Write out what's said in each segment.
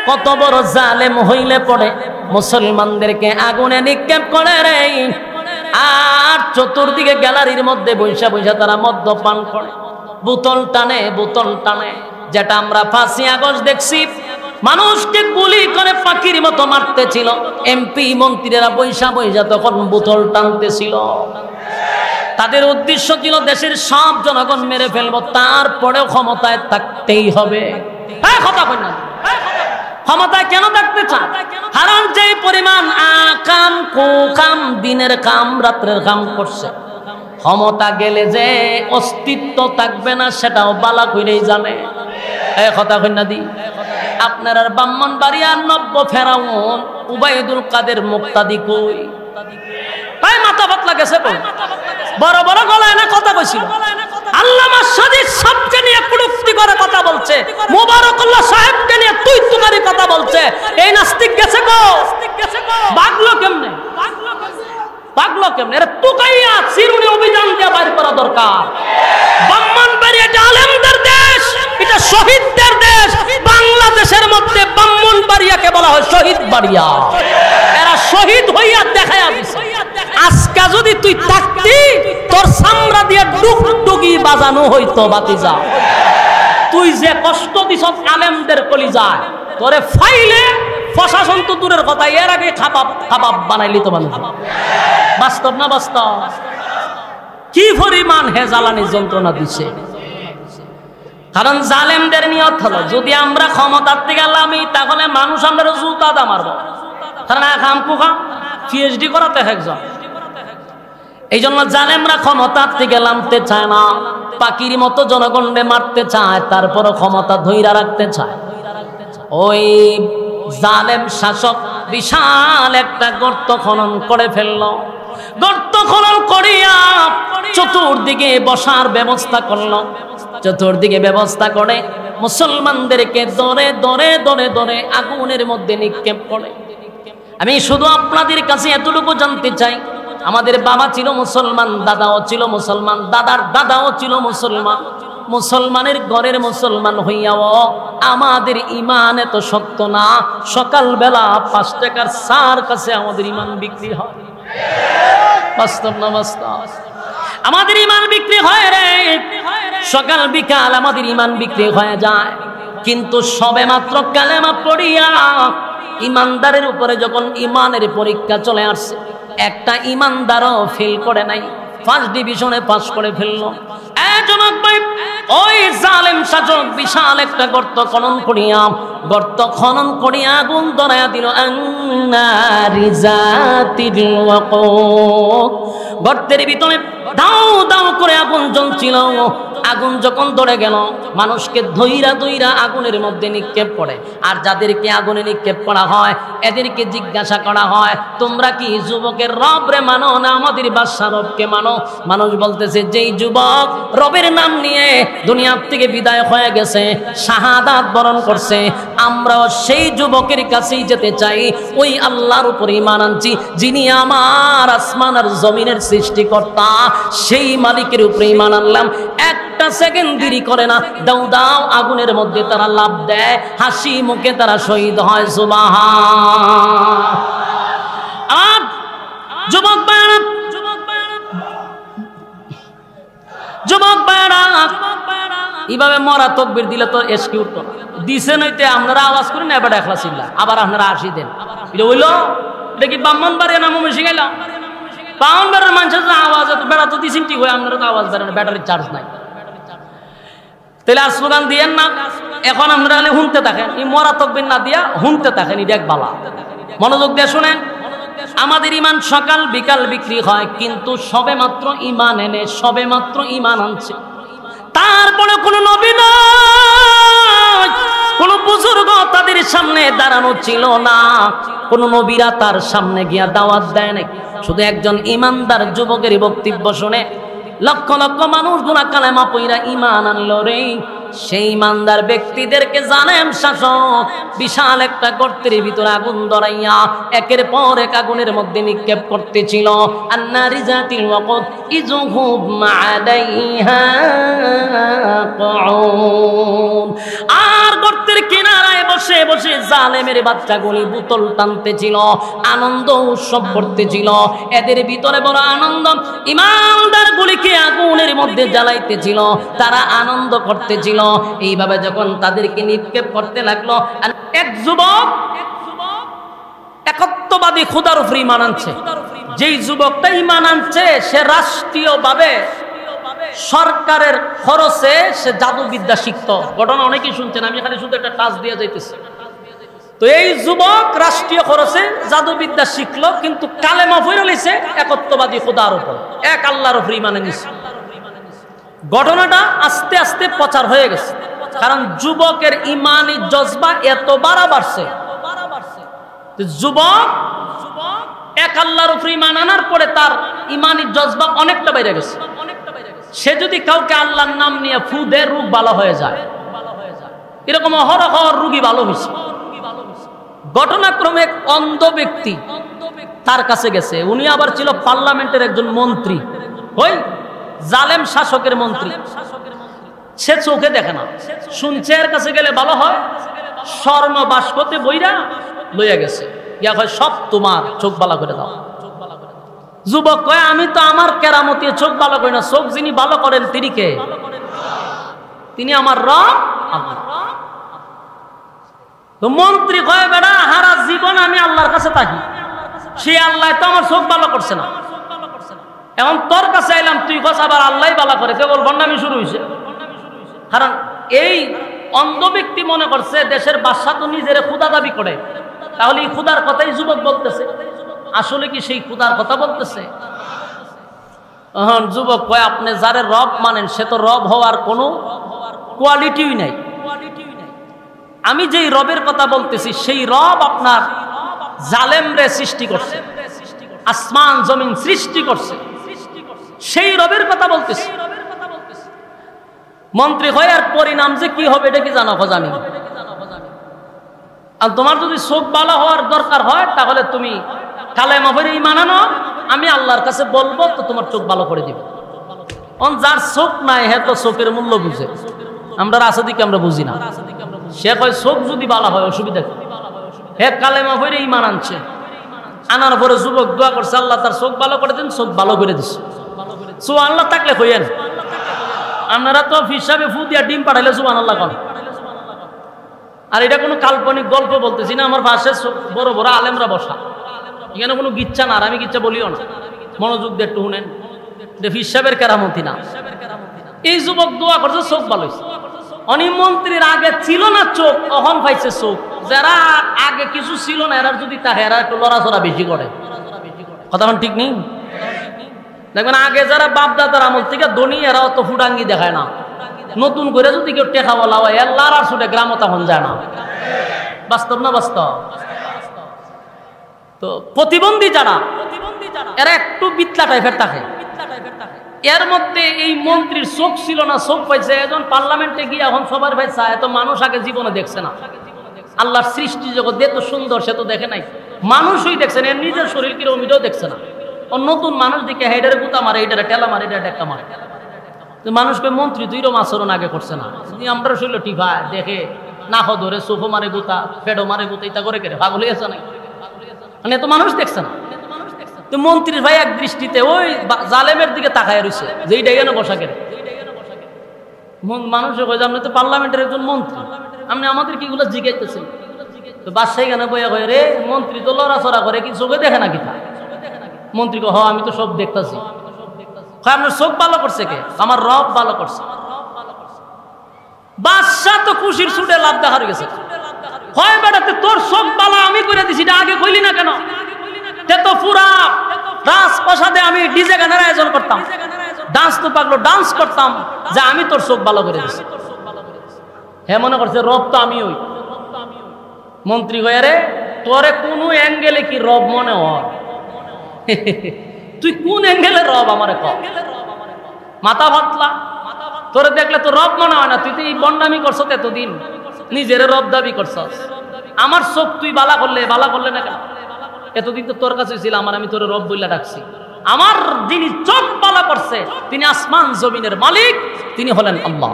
কত বড় জালেম হইলে পড়ে মুসলমানদেরকে আগুনে নিক্ষেপ করে রে। আর চতুর্দিকে গ্যালারির মধ্যে বৈশা বৈশা তারা মদ্যপান করে, বোতল টানে বোতল টানে। যেটা আমরা 5ই আগস্ট দেখছি, মানুষকে গুলি করে পাখির মতো মারতেছিল, এমপি মন্ত্রীরা বৈশা বৈশা তখন বোতল টানতেছিল। তাদের উদ্দেশ্য ছিল দেশের সব জনগণ মেরে ফেলবো, তারপরেও ক্ষমতায় থাকতেই হবে। কথা কই না, ক্ষমতায় কেন থাকতে চায়? কারণ যে পরিমাণ আকাম কুকাম, দিনের কাম রাত্রের কাম করছে, ক্ষমতা গেলে যে অস্তিত্ব থাকবে না সেটাও বালা কইরেই জানে। কথা কই না দি। আপনার আর ব্রাহ্মণবাড়িয়ার নব্য ফেরাউন উবাইদুল কাদের মুক্তাদি কই? তাই মাথা পাতলা গেছে কই? বড় বড় গলায় না কথা কইছিল। আল্লামা সাদিক সাহেবকে নিয়ে কুলুক্তি করে কথা বলছে, মুবারকুল্লাহ সাহেবকে নিয়ে তুই তুকারি কথা বলছে। এই নাস্তিক গেছে গো, ভাগলো কেমনে? ভাগলো কেমনে? এর তুকাইয়া চিরুনি অভিযান দিয়ে বাইর করা দরকার। ব্রাহ্মণবাড়িয়া এটা আলেমদের দেশ, এটা শহীদদের দেশ। বাংলাদেশের মধ্যে ব্রাহ্মণবাড়িয়াকে বলা হয় শহীদ বাড়িয়া। এরা শহীদ হইয়া দেখায়া দিছে। আজকে যদি তুই থাকতি, তোর চামড়া দিয়ে ডুগডুগি বাজানো হইতো বাতিজা। তুই যে কষ্ট দিছ আলেমদের কলিজায়, তোরে ফাইলে প্রশাসন তো দূরের কথা, এর আগে খাবাব বানাইলি তো মানুষ। বাস্তব না বাস্তব? কি পরিমাণ হে জ্বালানি যন্ত্রণা দিছে। কারণ জালেমদের নিয়ত হলো যদি আমরা ক্ষমতার থেকে গেলামই, তাহলে মানুষ আমরা জুতা দা মারবো। কারণ খাম কুখাম পিএইচডি করাতে একজন। এই জন্য জালেমরা ক্ষমতার থেকে নামতে চায় না, পাখির মতো জনগণকে মারতে চায়, তারপরও ক্ষমতা ধইরা রাখতে চায়। ওই জালেম শাসক বিশাল একটা গর্ত খনন করে ফেললো। গর্ত খনন করিয়া চতুর্দিকে বসার ব্যবস্থা করলো। চতুর্দিকে ব্যবস্থা করে মুসলমানদেরকে দরে দরে দরে দরে আগুনের মধ্যে নিক্ষেপ করে। আমি শুধু আপনাদের কাছে এতটুকু জানতে চাই, আমাদের বাবা ছিল মুসলমান, দাদাও ছিল মুসলমান, দাদার দাদাও ছিল মুসলমান। মুসলমানের ঘরের মুসলমান হইয়াও আমাদের ইমান এত শক্ত না। সকালবেলা 5 টাকার চার কাছে আমাদের ইমান বিক্রি হয়। বাস্তব না বাস্তব? আমাদের ইমান বিক্রি হয় রে। সকাল বিকাল আমাদের ইমান বিক্রি হয়ে যায়। কিন্তু সবে মাত্র কালেমা পড়িয়া ইমানদারের উপরে যখন ইমানের পরীক্ষা চলে আসছে, একটা ইমানদারও ফেল করে নাই, ফার্স্ট ডিভিশনে পাস করে ফেললো। ওই জালেম শাসক বিশাল একটা গর্ত খনন করিয়া আগুন ধরাইয়া দিল। গর্তের ভিতরে দাও দাও করে আগুন জ্বলছিল। আগুন যখন ধরে গেল, মানুষকে ধইরা ধইরা আগুনের মধ্যে নিক্ষেপ করে। আর যাদেরকে আগুনে নিক্ষেপ করা হয়, এদেরকে জিজ্ঞাসা করা হয়, তোমরা কি যুবকের রব রে মানো না আমাদের বাদশা রবকে মানো? মানুষ বলতেছে, যেই যুবক রবের নাম নিয়ে দুনিয়ার থেকে বিদায় হয়ে গেছে, শাহাদাত বরণ করছে, আমরাও সেই যুবকের কাছেই যেতে চাই। ওই আল্লাহর উপর ঈমান আনছি যিনি আমার আসমান আর জমিনের সৃষ্টিকর্তা, সেই মালিকের উপর ঈমান আনলাম। একটা সেকেন্ড দেরি করে না, দাও দাও আগুনের মধ্যে তারা লাফ দেয়, হাসি মুখে তারা শহীদ হয়। সুবহান। আর যুবক ভাইরা এইভাবে মরা তকবীর দিলে তো এসকি উঠতো না। দিছে নইতে আপনারা আওয়াজ করেন, এবার একলা ছিল, আবার আপনারা আসি দেন। এটা হইলো, এটা কি ব্রাহ্মণবাড়িয়া নাম শিখাইলাম? ব্রাহ্মণবাড়িয়ার মানুষের আওয়াজ বেড়া তো দিছেন ঠিক হয়, আপনারা তো আওয়াজ বেড়ান, ব্যাটারির চার্জ নাই। তাহলে আর স্লোগান দিয়েন না। এখন আপনারা খালি শুনতে থাকেন, এই মরা তকবীর না দিয়া শুনতে থাকেন, এটা এক বালা। মনোযোগ দিয়ে শুনেন। আমাদের ইমান সকাল বিকাল বিক্রি হয়, কিন্তু সবে মাত্র ইমান এনে সবে মাত্র ইমান আনছে, তারপরে কোনো নবী নয়, কোন বুজুর্গ তাদের সামনে দাঁড়ানো ছিল না, কোন নবীরা তার সামনে গিয়া দাওয়াত দেয় নাই। শুধু একজন ইমানদার যুবকের বক্তব্য শুনে লক্ষ লক্ষ মানুষ গুনা কালেমা পইরা ইমান আনলো রে। সেই ইমানদার ব্যক্তিদেরকে জালেম শাসক বিশাল একটা গর্তের ভিতরে আগুন ধরাইয়া একের পর এক আগুনের মধ্যে নিক্ষেপ করতেছিল। আন্নারি জাতিল ওয়াকুদ ইযুহুম আলাইহা কুউদ। আর গর্তের কিনারায় বসে পাশে বসে জালেমের বাচ্চাগুলি বোতল টানতেছিল, আনন্দ উৎসব করতেছিল। এদের ভিতরে বড় আনন্দ, ইমানদারগুলিকে আগুনের মধ্যে জ্বালাইতেছিল, তারা আনন্দ করতেছিল। এইভাবে যখন তাদেরকে নিক্ষেপ করতে লাগলো, এক যুবক একত্ববাদী খোদার উপর ঈমান আনছে। যেই যুবকটা ঈমান আনছে সে রাষ্ট্রীয়ভাবে সরকারের খরচে সে জাদুবিদ্যা শিখত। ঘটনা অনেকেই শুনছেন, আমি এখানে শুধু একটা টাচ দিয়ে যাইতেছি। তো এই যুবক রাষ্ট্রীয় খরচে জাদুবিদ্যা শিখলো, কিন্তু কালেমা পড়ে লইছে একত্ববাদী খোদার উপর, এক আল্লাহর উপর ঈমান এনেছে। ঘটনাটা আস্তে আস্তে প্রচার হয়ে গেছে, কারণ যুবকের ঈমানি জজবা এত বাড়ছে। যুবক এক আল্লাহর উপর ঈমান আনার পরে তার ঈমানি জজবা অনেকটা বেড়ে গেছে। সে যদি কাউকে আল্লাহর নাম নিয়ে ফু দেয়, রোগ ভালো হয়ে যায়। এরকম অহরহ রোগী ভালো হয়েছে। ঘটনাক্রমে এক অন্ধ ব্যক্তি তার কাছে গেছে। উনি আবার ছিল পার্লামেন্টের একজন মন্ত্রী, ওই জালেম শাসকের মন্ত্রী। সে চোখে দেখে না, শুনছে এর কাছে গেলে ভালো হয়। স্বর্ণ বাস্কতে বইরা লইয়া গেছে, ইয়া কয় সব তোমার, চোখ ভালো করে দাও। যুবক কয় আমি তো আমার কেরামতি চোখ ভালো করি না, চোখ যিনি ভালো করেন তিনি কে? তিনি আমার রব। তো মন্ত্রী কয় বেড়া হারা জীবন আমি আল্লাহর কাছে থাকি, সে আল্লাহ তো আমার চোখ ভালো করছে না, এখন তোর কাছে আইলাম, তুই কস আবার আল্লাহ ভালো করে, কেবল বন্ডামি শুরু হয়েছে। কারণ এই অন্ধ ব্যক্তি মনে করছে দেশের বাদশা তো নিজের খুদা দাবি করে, তাহলে এই খুদার কথাই যুবক বলতেছে। আসলে কি সেই খুদার কথা বলতেছে? যুবক কয় আপনি যারে রব মানেন সে তো রব হওয়ার কোনো কোয়ালিটিই নাই। আমি যেই রবের কথা বলতেছি সেই রব আপনার জালেমরে সৃষ্টি করছে, আসমান জমিন সৃষ্টি করছে, সেই রবের কথা বলতেছি। মন্ত্রী হয় আর পরিণাম যে কি হবে এটা কি জানো? জানি। আর তোমার যদি চোখ ভালো হওয়ার দরকার হয় তাহলে তুমি কালেমা পড়ে ঈমান আনো, আমি আল্লাহর কাছে বলবো, তো তোমার চোখ ভালো করে দিবে। যার চোখ নাই হে তো চোখের মূল্য বুঝে, আমরা রাসাদিকে আমরা বুঝি না। সে কয় চোখ যদি ভালো হয় অসুবিধা কি? হে কালেমা পড়ে ঈমান আনছে, আনার পরে যুবক দোয়া করছে আল্লাহ তার চোখ ভালো করে দিন, চোখ ভালো করে দিচ্ছে। আল্লাহ থাকলে কইয়েন, আপনারা তো হিসাবে ফু দিয়া ডিম পাঠাইলে সুবহানাল্লাহ কোন। আর এটা কোনো কাল্পনিক গল্প বলতেছি না, আমার পাশে বড় বড় আলেমরা বসা, এখানে কোনো গিচ্ছা না, আর আমি গিচ্ছা বলিও না, মনোযোগ দিয়ে একটু শুনেন, হিসাবের কেরামতি না। এই যুবক দোয়া করছে চোখ ভালো হয়েছে। অনি মন্ত্রীর আগে ছিল না চোখ, অহন পাইছে চোখ। যারা আগে কিছু ছিল না এরা যদি তাহে এরা একটু লড়াচড়া বেশি করে, কথা ঠিক নেই? দেখবেন আগে যারা বাপদাদার আমল থেকে ধনী এরা অত ফুটাঙ্গি দেখায় না, নতুন করে যদি কেউ টেকা বলা হয় এর লার ছুটে গ্রাম তখন যায় না। বাস্তব না বাস্তব? তো প্রতিবন্ধী যারা এরা একটু বিতলা টাইপের থাকে। এর মধ্যে এই মন্ত্রীর চোখ ছিল না, চোখ পাইছে এখন পার্লামেন্টে গিয়ে এখন সবার ভাই চায়, এত মানুষ আগে জীবনে দেখছে না। আল্লাহর সৃষ্টি জগৎ এত সুন্দর সে তো দেখে নাই, মানুষই দেখছে না, এর নিজের শরীর কিরকম এটাও দেখছে না। নতুন মানুষ দিকে হেডারে গুতা মারে, এটারে টেলা মারে, এটা টেক্কা মারে। মানুষকে মন্ত্রী তুই রকম আচরণ আগে করছে না। আমরা শরীর টিভা দেখে না ধরে চোখো মারে গুতা, পেডো মারে গুতা, ইতা করে কেড়ে পাগল হয়েছে নাকি? মানে এত মানুষ দেখছে না। তো মন্ত্রীর ভাই এক দৃষ্টিতে ওই জালেমের দিকে তাকায় রয়েছে যে এইটা কেন বসা কেড়ে। মানুষে কয়ে আপনি তো পার্লামেন্টের একজন মন্ত্রী, আপনি আমাদের কি গুলো জিজ্ঞাসতেছেন? তো বাদশাহী কেন বইয়া কয়ে রে মন্ত্রী তো লড়াচড়া করে, কি চোখে দেখে নাকি? তা মন্ত্রী হ আমি তো সব দেখতেছি। আপনার চোখ ভালো করছে কে? আমার রব ভালো করছে। বাদশাহ তো খুশির ছুটে লাভ দেখা গেছে। হয় বেড়াতে তোর চোখ ভালো আমি করে দিছি, এটা আগে কইলি না কেন? তো পুরা রাজপ্রাসাদে আমি ডিজে গানের আয়োজন করতাম, ডান্স তো পাগলো ডান্স করতাম যে আমি তোর চোখ ভালো করে দিছি। হ্যাঁ মনে করছে রব তো আমি ওই মন্ত্রী হয়ে রে তোরে কোন অ্যাঙ্গেলে কি রব মনে হয়? তুই কোন অ্যাঙ্গেলে রব আমারে ক? মাথা ভাতলা তোরে দেখলে তো রব মনে হয় না। তুই তো এই বন্ডামি করছ এতদিন, নিজের রব দাবি করছ। আমার চোখ তুই বালা করলে না কেন? এতদিন তো তোর কাছে ছিল, আমি তোর রব বইলা ডাকছি। আমার যিনি চোখ বালা করছে তিনি আসমান জমিনের মালিক, তিনি হলেন আল্লাহ।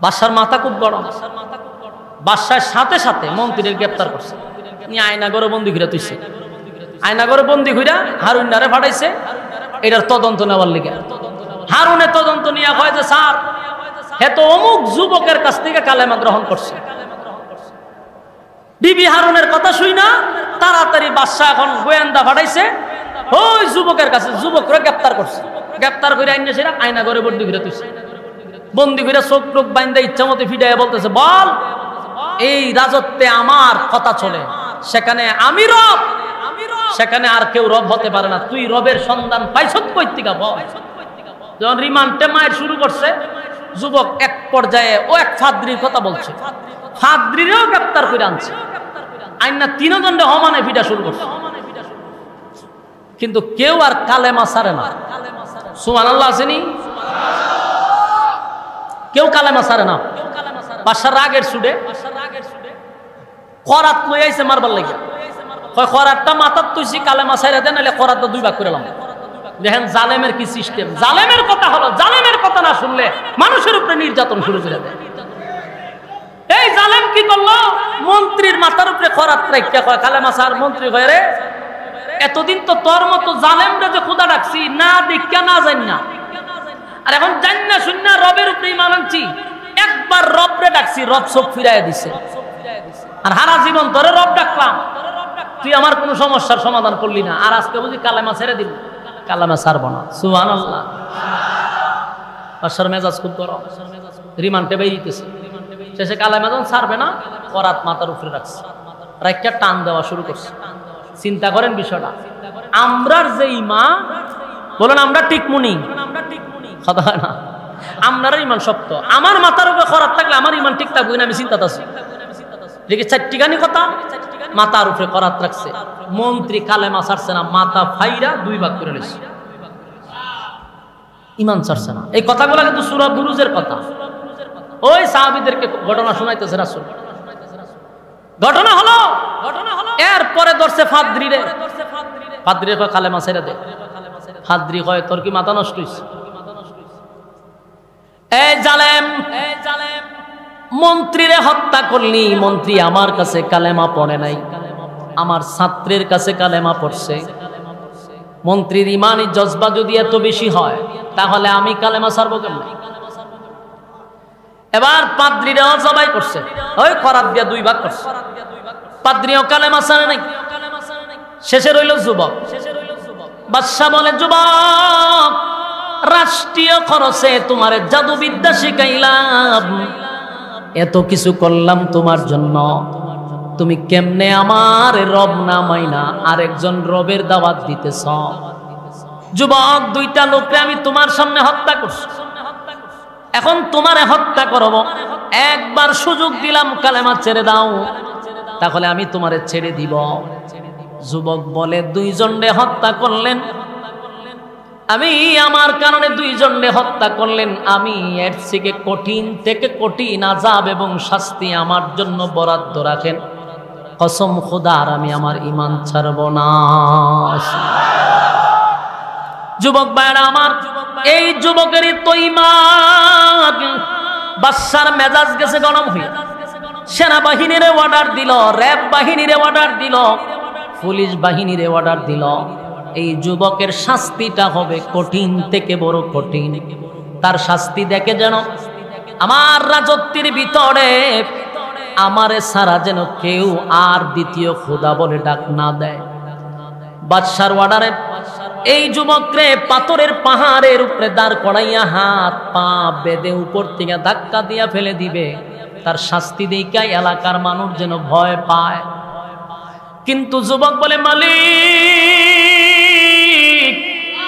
বাদশার মাথা খুব গরম। বাদশার সাথে সাথে মন্ত্রীদের গ্রেপ্তার করছে, নিয়ে আয়নাগরে বন্দি ঘুরে তুইছে। আয়নাগরে বন্দি ঘুরা হারুনারে ফাটাইছে এটার তদন্ত নেওয়ার লিগে। হারুনে তদন্ত নিয়ে হয় যে স্যার হে তো অমুক যুবকের কাছ থেকে কালেমা গ্রহণ করছে। বিবি হারুনের কথা শুই না তাড়াতাড়ি বাদশা এখন গোয়েন্দা ফাটাইছে ওই যুবকের কাছে, যুবকরা গ্রেপ্তার করছে। গ্রেপ্তার করে আইনে সেরা আয়নাগরে বন্দি ঘুরে তুইছে। বন্দি ঘুরে চোখ টোক বাইন্দা ইচ্ছা মতো ফিটাইয়া বলতেছে, বল এই রাজত্বে আমার কথা চলে, সেখানে আমি রব, সেখানে আর কেউ রব হতে পারে না। তুই রবের সন্ধান পাইছত কই থেকে বল। যখন রিমান্ডে মায়ের শুরু করছে, যুবক এক পর্যায়ে ও এক ফাদ্রির কথা বলছে, ফাদ্রিরেও গ্রেপ্তার করে আনছে। আইনা তিনজনে হমানে ফিটা শুরু করছে, কিন্তু কেউ আর কালেমা ছাড়ে না। সুবহানাল্লাহ আসেনি? কেউ কালেমা ছাড়ে না। বাদশার রাগের সুডে করাত লই আইছে মারবার লাগে। করাতটা মাথার তুইছি, কালেমা ছাইরা দেন, নাহলে করাতটা দুই ভাগ করে লাম। দেখেন জালেমের কি সিস্টেম। জালেমের কথা হলো, জালেমের কথা না শুনলে মানুষের উপরে নির্যাতন শুরু করে দেয়। এই জালেম কি করলো, মন্ত্রীর মাথার উপরে করাত রাখতে কয় কালেমা ছাড়। মন্ত্রী কয় রে এতদিন তো তোর মতো জালেমরে যে খোদা ডাকছি না দেখা না জানি না, আর এখন জানি না শুন না রবের উপরে ঈমান আনছি। একবার রবরে ডাকছি, রব চোখ ফিরাইয়া দিছে। আর হারা জীবন ধরে রব ডাকলাম, তুই আমার কোনো সমস্যার সমাধান করলি না, আর আজকে বুঝি কালেমা ছেড়ে দিবি। কালেমা ছাড়বো না। সুবহানাল্লাহ। বাদশার মেজাজ খুব গরম, রিমান্ডে বেরিয়েছে। শেষে কালেমা যখন ছাড়বে না, করাত মাথার উপরে রাখছে, রাইখা টান দেওয়া শুরু করছে। চিন্তা করেন বিষয়টা। আমরার যে ইমান, বলেন আমরা ঠিক মুনি কথা হয় না, আমরার ইমান শক্ত। আমার মাথার উপরে করাত থাকলে আমার ইমান ঠিক থাকবে না, আমি চিন্তাতে আছি। দেখি চারটিখানি কথা, মাথার উপরে করাত রাখছে। মন্ত্রী কালেমা ছাড়ছে না, মাথা ফাইরা দুই ভাগ করে নিয়েছে, ইমান ছাড়ছে না। এই কথাগুলো কিন্তু সূরা বুরুজের কথা। ওই সাহাবীদেরকে ঘটনা শোনাইতেছে রাসূল। ঘটনা হলো এরপরে ধরছে ফাদ্রিরে। ফাদ্রি কয় কালেমা ছেড়ে দে। ফাদ্রি কয় তোর কি মাথা নষ্ট হইছে? এই জালেম, মন্ত্রীরে হত্যা করলি। মন্ত্রী আমার কাছে কালেমা পড়ে নাই, আমার ছাত্রের কাছে কালেমা পড়ছে। মন্ত্রীর ইমানি জজবা যদি এত বেশি হয়, তাহলে আমি কালেমা ছাড়বো কেমন? এবার পাদ্রীরাও জবাই করছে, ওই করাত দিয়া দুই ভাগ করছে। পাদ্রীও কালেমা ছাড়ে নাই। শেষে রইল যুবক। বাদশা বলে, যুবক রাষ্ট্রীয় খরচে তোমার জাদুবিদ্যা শিখাইলাম, এত কিছু করলাম তোমার জন্য, তুমি কেমনে আমার রব না মাইনা আরেকজন রবের দাওয়াত দিতেছ? যুবক দুইটা লোককে আমি তোমার সামনে হত্যা করছি, এখন তোমারে হত্যা করব। একবার সুযোগ দিলাম, কালেমা ছেড়ে দাও, তাহলে আমি তোমারে ছেড়ে দিব। যুবক বলে, দুইজনে হত্যা করলেন, আমি আমার কারণে দুইজনে হত্যা করলেন, আমি এর থেকে কঠিন থেকে কঠিন আযাব এবং শাস্তি আমার জন্য বরাদ্দ রাখেন। কসম খোদার আমি আমার ঈমান ছাড়ব না। যুবক ভাইরা আমার, এই যুবকেরই তো ঈমান। বাদশার মেজাজ গেছে গরম হয়ে, সেনাবাহিনীর অর্ডার দিল, র‍্যাব বাহিনীর অর্ডার দিল, পুলিশ বাহিনীর অর্ডার দিল, এই যুবকের শাস্তিটা হবে কঠিন থেকে বড় কঠিন। তার শাস্তি দেখে যেন আমার রাজত্বের ভিতরে আমারে ছাড়া যেন কেউ আর দ্বিতীয় খোদা বলে ডাক না দেয়। বাদশার অর্ডারে এই যুবকরে পাথরের পাহাড়ের উপরে দাঁড় করাইয়া হাত পা বেঁধে উপর থেকে ধাক্কা দিয়া ফেলে দিবে। তার শাস্তি দেখাই এলাকার মানুষ যেন ভয় পায়। কিন্তু যুবক বলে, মালিক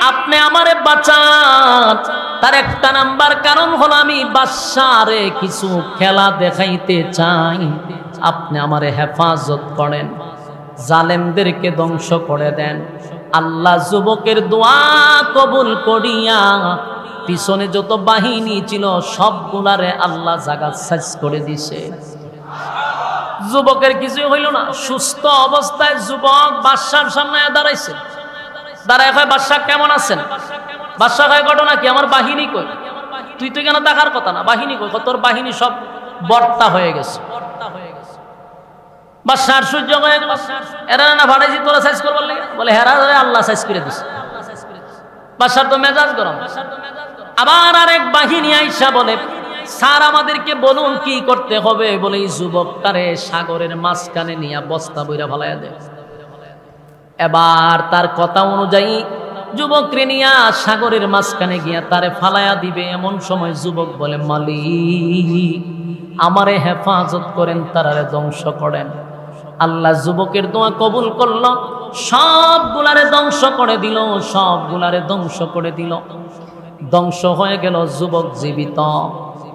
আপনি আমারে বাঁচান। তার একটা নাম্বার কারণ হলো আমি বাদশারে কিছু খেলা দেখাইতে চাই, আপনি আমারে হেফাজত করেন, জালেমদেরকে ধ্বংস করে দেন। আল্লাহ যুবকের দোয়া কবুল করিয়া পিছনে যত বাহিনী ছিল সবগুলারে আল্লাহ জায়গা সাইজ করে দিছে। যুবকের কিছু হইল না, সুস্থ অবস্থায় যুবক বাদশার সামনে দাঁড়াইছে। দাঁড়ায় কয়, বাদশা কেমন আছেন? বাদশা কয়, ঘটনা কি? আমার বাহিনী কই? তুই তো কেন দেখার কথা না, বাহিনী কই? তোর বাহিনী সব বর্তা হয়ে গেছে। বাদশার সূর্য হয়ে গেল, এরা না ভাড়াইছি তোরা সাইজ করবার লাগে, বলে হেরা আল্লাহ সাইজ করে দিছে। বাদশার তো মেজাজ গরম। আবার আরেক বাহিনী আইসা বলে, স্যার আমাদেরকে বলুন কি করতে হবে। বলে এই যুবকটারে সাগরের মাঝখানে নিয়ে বস্তা বইরা ফালাইয়া দেয়। এবার তার কথা অনুযায়ী যুবকরে নিয়া সাগরের মাঝখানে গিয়া তারে ফালাইয়া দিবে। এমন সময় যুবক বলে, মালিক আমারে হেফাজত করেন, তারারে ধ্বংস করেন। আল্লাহ যুবকের দোয়া কবুল করল, সবগুলারে ধ্বংস করে দিল, সবগুলারে ধ্বংস করে দিল। ধ্বংস হয়ে গেল, যুবক জীবিত।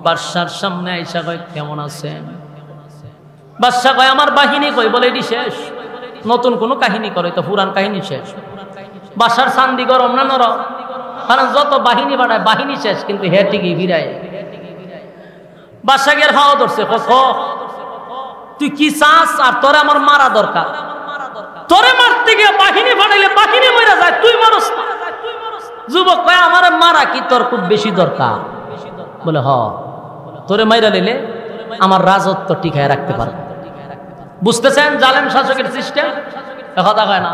বাদশার সামনে আইসা কয়, কেমন আছেন? বাদশা কয়, আমার বাহিনী কই? বলে এটি শেষ, নতুন কোন কাহিনী করে? তো পুরান কাহিনী শেষ। বাদশার চান্দি গরম না নরম? কারণ যত বাহিনী বাড়ায় বাহিনী শেষ, কিন্তু হে ঠিকই বিরায়। বাদশা গিয়ে হাওয়া ধরছে, তুই কি চাস? আর তোরে আমার মারা দরকার। তোরে মারতে গিয়ে বাহিনী বাড়াইলে বাহিনী মরে যায়, তুই মারস না। যুবক কয়, আমার মারা কি তোর খুব বেশি দরকার? বলে হ, তোরে মাইরা নিলে আমার রাজত্ব টিকায় রাখতে পারবে। বুঝতেছেন জালেম শাসকের সিস্টেম? কথা কয় না।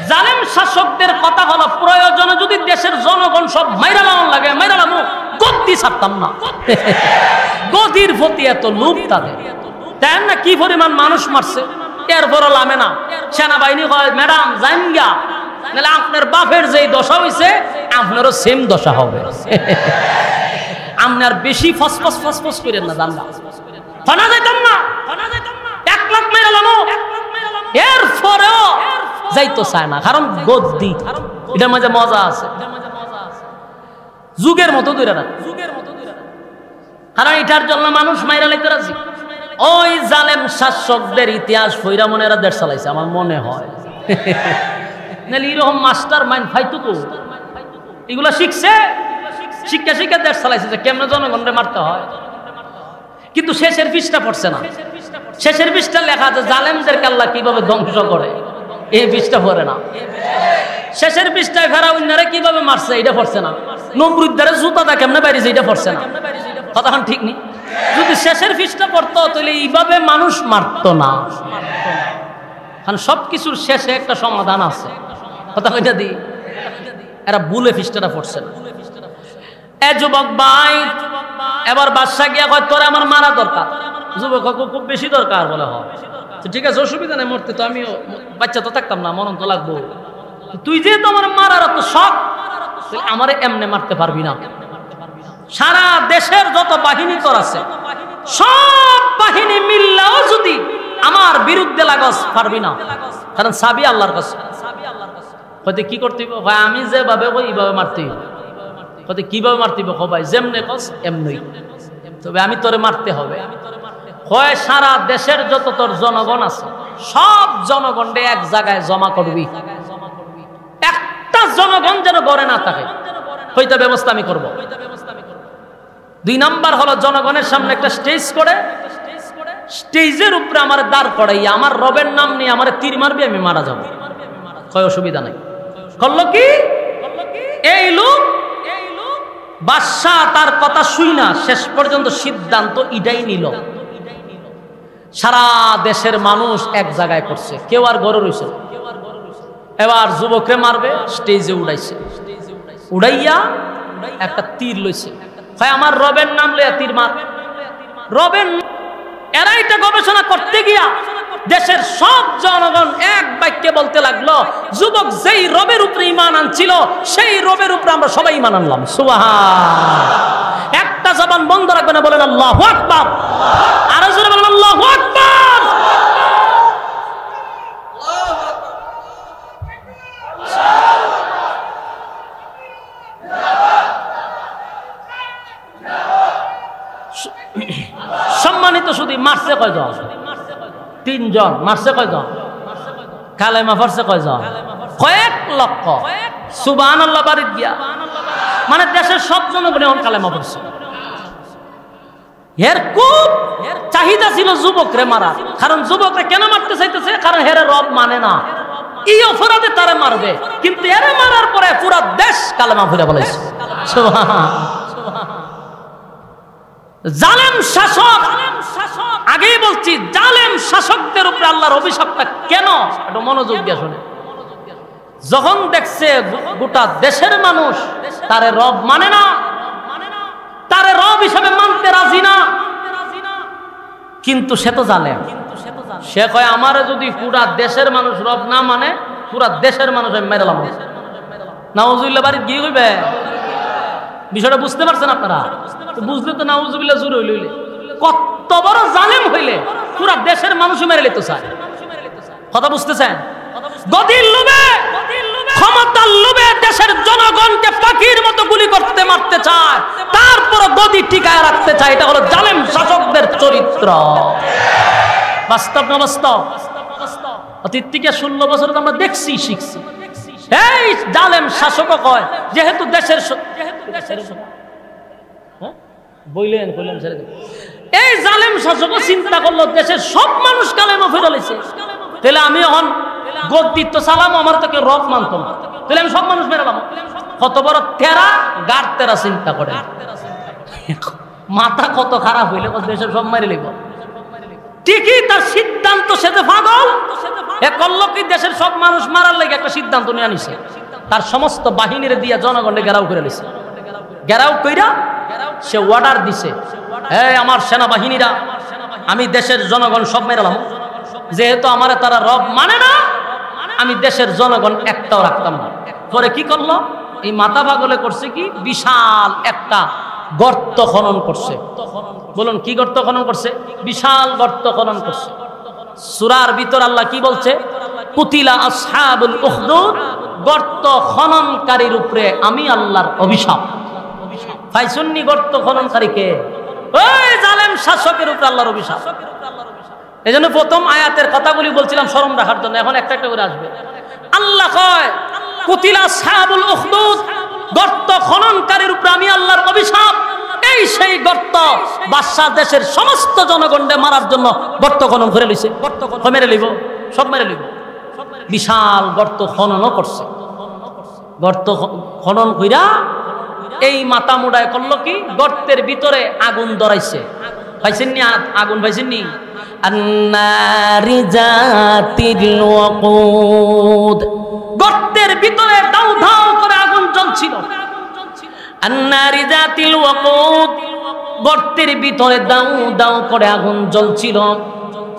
জালেম শাসকদের কথা হলো, প্রয়োজনে যদি দেশের জনগণ সব মাইরা লাগান লাগে মাইরা লাগানো, গদ্দি ছাড়তাম না। গদির প্রতি এত লোভ তাদের, তাই না? কি পরিমাণ মানুষ মারছে, এরপরও লামে না। সেনাবাহিনী হয়, ম্যাডাম জাইনগা, নাহলে আপনার বাপের যেই দশা হয়েছে আপনারও সেম দশা হবে। আপনার বেশি ফসফস ফসফস করেন না, জানলা ফানা যাইতাম না, 1 লাখ মেরে লামো, এরপরেও যাইতো চায় না, কারণ গদ্দি, এটার মাঝে মজা আছে। যুগের মতো দূরে না, কারণ এটার জন্য মানুষ মাইরা লাইতে রাজি। ওই জালেম শাসকদের ইতিহাস ফইরা মনে এরা দেশ চালাইছে আমার মনে হয়। নাহলে এরকম মাস্টার মাইন্ড ফাইতু তো এগুলা শিখছে, শিক্ষা শিক্ষা দেশ চালাইছে যে কেমন জনগণরে মারতে হয়। কিন্তু শেষের পৃষ্ঠা পড়ছে না, শেষের পৃষ্ঠা লেখা আছে জালেমদের আল্লাহ কিভাবে ধ্বংস করে, এই পৃষ্ঠা পড়ে না। শেষের পৃষ্ঠায় ফেরাউন্নারে কিভাবে মারছে এটা পড়ছে না। নমরুদ্দারে জুতাটা কেমনে বাইরেছে এটা পড়ছে না। কথা ঠিক নেই। যদি শেষের পৃষ্ঠা পড়তো তাহলে এইভাবে মানুষ মারত না, কারণ সবকিছুর শেষে একটা সমাধান আছে। কথা কইটা দি, এরা বুলে পৃষ্ঠাটা পড়ছে না। এ যুবক ভাই, এবার বাদশা গিয়া কয়, তোরে আমার মারা দরকার। যুবক খুব বেশি দরকার। বলে হয় ঠিক আছে, অসুবিধা নেই, মরতে তো আমিও বাচ্চা তো থাকতাম না, মরণ তো লাগবো। তুই যেহেতু আমার মারার এত শখ, আমারে এমনে মারতে পারবি না। সারা দেশের যত বাহিনী তোর আছে, সব বাহিনী মিললেও যদি আমার বিরুদ্ধে লাগস পারবি না, কারণ সাবি আল্লাহর কাছে। হয়তো কি করতে ভাই, আমি যেভাবে কই এইভাবে মারতে হয়তো কিভাবে মারতে ভাই, যেমনে কস এমনই, তবে আমি তোরে মারতে হবে। হয় সারা দেশের যত তোর জনগণ আছে, সব জনগণে এক জায়গায় জমা করবি, একটা জনগণ যেন গড়ে না থাকে, হইতে ব্যবস্থা আমি করব। 2 নাম্বার হলো জনগণের সামনে একটা স্টেজ করে, স্টেজের উপরে আমার দাঁড় করাইয়া আমার রবের নাম নিয়ে আমার তীর মারবি, আমি মারা যাবো, কয় অসুবিধা নাই। করলো কি এই লোক বাদশা তার কথা শুই না, শেষ পর্যন্ত সিদ্ধান্ত ইটাই নিল। সারা দেশের মানুষ এক জায়গায় করছে, কেউ আর গড়ে রয়েছে। এবার যুবকরে মারবে, স্টেজে উড়াইছে, উড়াইয়া একটা তীর লইছে, হয় আমার রবের নাম লইয়া তীর মার। রবের এরা এটা গবেষণা করতে গিয়া দেশের সব জনগণ এক বাক্যে বলতে লাগলো, যুবক যেই রবের উপরে ঈমান আনছিল সেই রবের উপরে আমরা সবাই ঈমান আনলাম। সুবহান। একটা জবান বন্ধ রাখবে না, বলেন আল্লাহু আকবার। আর জোরে বলেন আল্লাহু আকবার। সম্মানিত শুধু মারছে কয়জন? 3 জন। মারছে কয়জন? কালেমা পড়ছে কয়জন? কয়েক লক্ষ। সুবহানাল্লাহ বাড়িতে গিয়া, মানে দেশের সব জনগণ এখন কালেমা পড়ছে। এর খুব চাহিদা ছিল যুবকরে মারা, কারণ যুবকরে কেন মারতে চাইতেছে? কারণ হেরে রব মানে না, এই অপরাধে তারা মারবে, কিন্তু এরে মারার পরে পুরা দেশ কালেমা পড়ে বলেছে। সুবহান। জালেম শাসক, আগেই বলছি জালেম শাসকদের উপরে আল্লাহর অভিশাপটা কেন, একটু মনোযোগ দিয়ে শুনে। যখন দেখছে গোটা দেশের মানুষ তারে রব মানে না, তারে রব হিসেবে মানতে রাজি না, কিন্তু সে তো জালেম, সে কয় আমারে যদি পুরা দেশের মানুষ রব না মানে পুরা দেশের মানুষ আমি মেরালাম। নাউজুবিল্লাহ বাড়ি গিয়ে হইবে, বিষয়টা বুঝতে পারছেন আপনারা? বুঝলে তো নাউজুবিল্লাহ জোরে হইলে, কত বড় জালেম হইলে পুরা দেশের মানুষ মেরে লিতে চায়। কথা বুঝতেছেন? গদির লোভে, ক্ষমতার লোভে দেশের জনগণকে পাখির মতো গুলি করতে মারতে চায়, তারপর গদি টিকায় রাখতে চায়। এটা হলো জালেম শাসকদের চরিত্র। বাস্তব না বাস্তব? অতীত থেকে 16 বছর আমরা দেখছি, শিখছি। এই জালেম শাসক কয় যেহেতু দেশের বইলেন কইলেন ছেড়ে দেন। এই জালেম শাসক চিন্তা করলো দেশের সব মানুষ কালেমা ফিরে লইছে, তাহলে আমি এখন গদ্দিত্ব সালাম আমার তোকে রব মানত না, তাহলে আমি সব মানুষ মেরালাম। কত বড় তেরা গার তেরা চিন্তা করে, মাথা কত খারাপ হইলে দেশের সব মারি লিব। ঠিকই তার সিদ্ধান্ত সেতে পাগল, এ করলো কি দেশের সব মানুষ মারার লাগে একটা সিদ্ধান্ত নিয়ে আনিছে, তার সমস্ত বাহিনীর দিয়ে জনগণে ঘেরাও করে নিছে। ঘেরাও কইরা সে অর্ডার দিছে, এই আমার সেনাবাহিনীরা আমি দেশের জনগণ সব মেরালাম, যেহেতু আমারে তারা রব মানে না আমি দেশের জনগণ একটাও রাখতাম না। পরে কি করলো, এই মাথা পাগলে করছে কি, বিশাল একটা গর্ত খনন করছে। বলুন কি গর্ত খনন করছে? বিশাল গর্ত খনন করছে। সূরার ভিতর আল্লাহ কি বলছে? কুতিলা আসহাবুল উখদুদ, গর্ত খননকারীর উপরে আমি আল্লাহর অভিশাপ। ফাইসুন্নি গর্ত খননকারীকে, ওই জালেম শাসকের উপরে আল্লাহর অভিশাপ। এজন্য প্রথম আয়াতের কথাগুলি বলছিলাম শরম রাখার জন্য, এখন একটা একটা করে আসবে। আল্লাহ কয় কুতিলা আসহাবুল উখদুদ, গর্ত খননকারীর উপরে আমি আল্লাহর অভিশাপ। এই সেই গর্ত বাদশাহ দেশের সমস্ত জনগণকে মারার জন্য গর্ত খনন করে লইছে। গর্ত মেরে লইব, সব মেরে লইব। বিশাল গর্ত খননও করছে। গর্ত খনন কইরা এই মাথা মুড়ায় করলো কি, গর্তের ভিতরে আগুন ধরাইছে। পাইছেননি আগুন? পাইছেননি? আন্নারি জাতিল ওয়াকুদ, গর্তের ভিতরে দাউ দাউ করে আগুন জ্বলছিল। আন্নারি জাতিল ওয়াকুদ, গর্তের ভিতরে দাউ দাউ করে আগুন জ্বলছিল।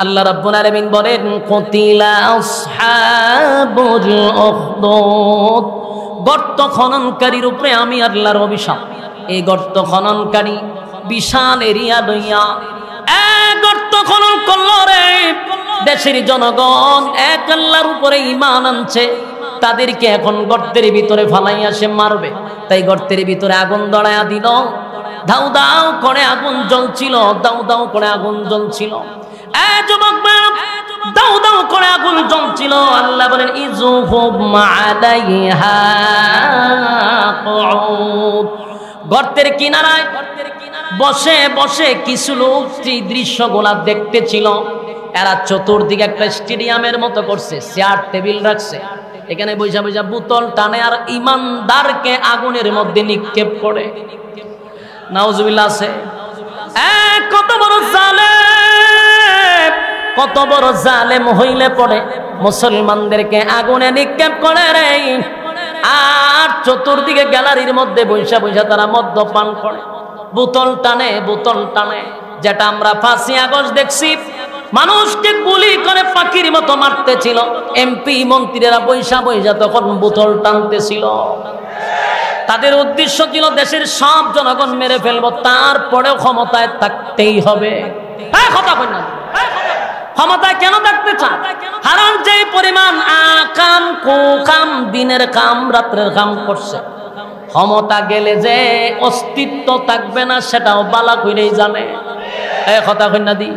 আল্লাহ রাব্বুল আলামিন বলেন কুতিলা আসহাবুল উখদুদ, গর্ত খননকারীর উপরে আমি আল্লাহর অভিশাপ। এই গর্ত খননকারী বিশাল এরিয়া লইয়া গর্ত খনন করলো রে। দেশের জনগণ এক আল্লাহর উপরে ঈমান আনছে, তাদেরকে এখন গর্তের ভিতরে ফালাইয়া সে মারবে, তাই গর্তের ভিতরে আগুন ধরাইয়া দিল। দাউ দাউ করে আগুন জ্বলছিল, দাউ দাউ করে আগুন জ্বলছিল। যুবক দাউ দাউ করে আগুন জ্বলছিল। আল্লাহ বলেন ইযুহুম আলাইহা কুউদ, গর্তের কিনারায় বসে বসে কিছু লোক এই দৃশ্যগুলা দেখতেছিল। এরা চতুর্দিকে একটা স্টেডিয়ামের মতো করছে, চেয়ার টেবিল রাখছে, এখানে বৈশা বৈশা বোতল টানে আর ইমানদারকে আগুনের মধ্যে নিক্ষেপ করে। নাউজুবিল্লাহ আছে। কত বড় জালেম, কত বড় জালেম হইলে পড়ে মুসলমানদেরকে আগুনে নিক্ষেপ করে রে। আর চতুর্দিকে গ্যালারির মধ্যে বৈশা বৈশা তারা মদ্যপান করে, বোতল টানে, বোতল টানে। যেটা আমরা 5ই আগস্ট দেখছি, মানুষকে গুলি করে পাখির মতো মারতেছিল, এমপি মন্ত্রীরা বৈশা বৈশা তখন বোতল টানতেছিল। তাদের উদ্দেশ্য ছিল দেশের সব জনগণ মেরে ফেলবো, তারপরেও ক্ষমতায় থাকতেই হবে। কথা কই না, ক্ষমতায় কেন থাকতে চান? কারণ যেই পরিমাণ আকাম কুকাম, দিনের কাম রাত্রের কাম করছে, ক্ষমতা গেলে যে অস্তিত্ব থাকবে না সেটাও বালা কইরেই জানে। কথা কই না দি।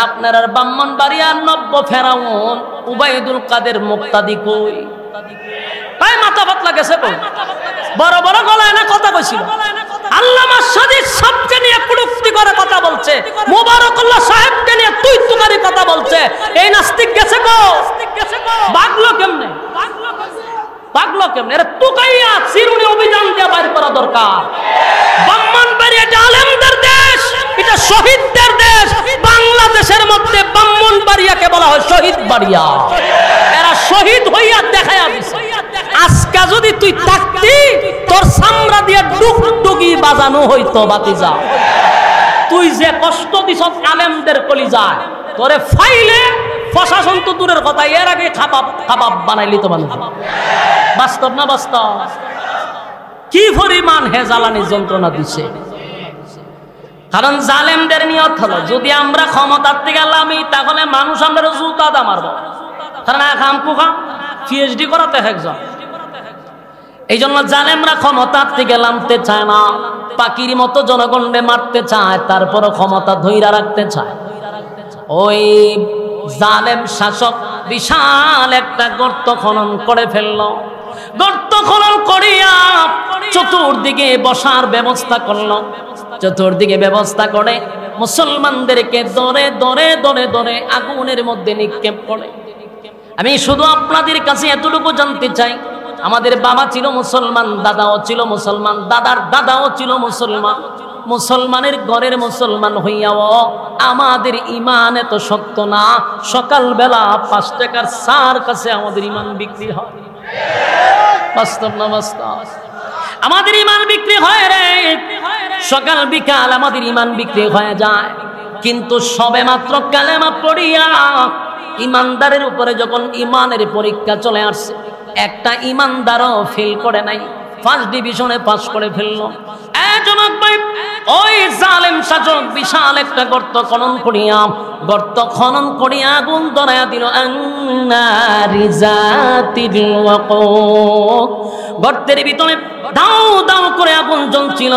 আপনার আর ব্রাহ্মণবাড়িয়ার নব্য ফেরাউন উবাইদুল কাদের মুক্তাদি কই? তাই মাথা পাতলা গেছে কই? বড় বড় গলায় না কথা কইছিল। আল্লামা সাদিক সাহেবকে নিয়ে কুলুক্তি করে কথা বলছে, মোবারকুল্লাহ সাহেবকে নিয়ে তুই তুকারি কথা বলছে। এই নাস্তিক গেছে কো? ভাগলো কেমনে? ভাগলো কেমনে? এরা তুকাইয়া চিরুনি অভিযান দিয়ে বাইর করা দরকার। ব্রাহ্মণবাড়িয়া আলেমদের দেশ, শহীদদের দেশ বাংলাদেশের মধ্যে ব্রাহ্মণবাড়িয়াকে বলা হয় শহীদ বাড়িয়া। এরা শহীদ হইয়া দেখায়া দিছে। আজকে যদি তুই থাকতি তোর চামড়া দিয়ে ডুগডুগি বাজানো হইতো বাতিজা। তুই যে কষ্ট দিছ আলেমদের কলিজায়, তোরে ফাইলে প্রশাসন তো দূরের কথা, এর আগে খাবাব বানাইলি তো মানুষ। বাস্তব না বাস্তব? কি পরিমাণ হে জ্বালানি যন্ত্রণা দিছে। কারণ জালেমদের নিয়ত হলো যদি আমরা ক্ষমতার থেকে গেলামই তাহলে মানুষ আমরা জুতা দা মারবো। কারণ খাম কুখাম পিএইচডি করাতে একজন। এই জন্য জালেমরা ক্ষমতার থেকে নামতে চায় না, পাখির মতো জনগণে মারতে চায়, তারপরও ক্ষমতা ধইরা রাখতে চায়। ওই জালেম শাসক বিশাল একটা গর্ত খনন করে ফেললো। গর্ত খনন করিয়া চতুর্দিকে বসার ব্যবস্থা করলো। চতুর্দিকে ব্যবস্থা করে মুসলমানদেরকে দরে দরে দরে দরে আগুনের মধ্যে নিক্ষেপ করে। আমি শুধু আপনাদের কাছে এতটুকু জানতে চাই, আমাদের বাবা ছিল মুসলমান, দাদাও ছিল মুসলমান, দাদার দাদাও ছিল মুসলমান। মুসলমানের ঘরের মুসলমান হইয়াও আমাদের ইমান এত শক্ত না। সকালবেলা 5 টাকার চার কাছে আমাদের ইমান বিক্রি হয়। বাস্তব না বাস্তব? আমাদের ইমান বিক্রি হয় রে, সকাল বিকাল আমাদের ইমান বিক্রি হয়ে যায়। কিন্তু সবে মাত্র কালেমা পড়িয়া ইমানদারের উপরে যখন ইমানের পরীক্ষা চলে আসছে, একটা ইমানদারও ফেল করে নাই, ফার্স্ট ডিভিশনে পাস করে ফেললো। জনক ভাই, ওই জালেম শাসক বিশাল একটা গর্ত খনন করিয়া আগুন ধরাইয়া দিল। গর্তের ভিতরে দাও দাও করে আগুন জ্বলছিল।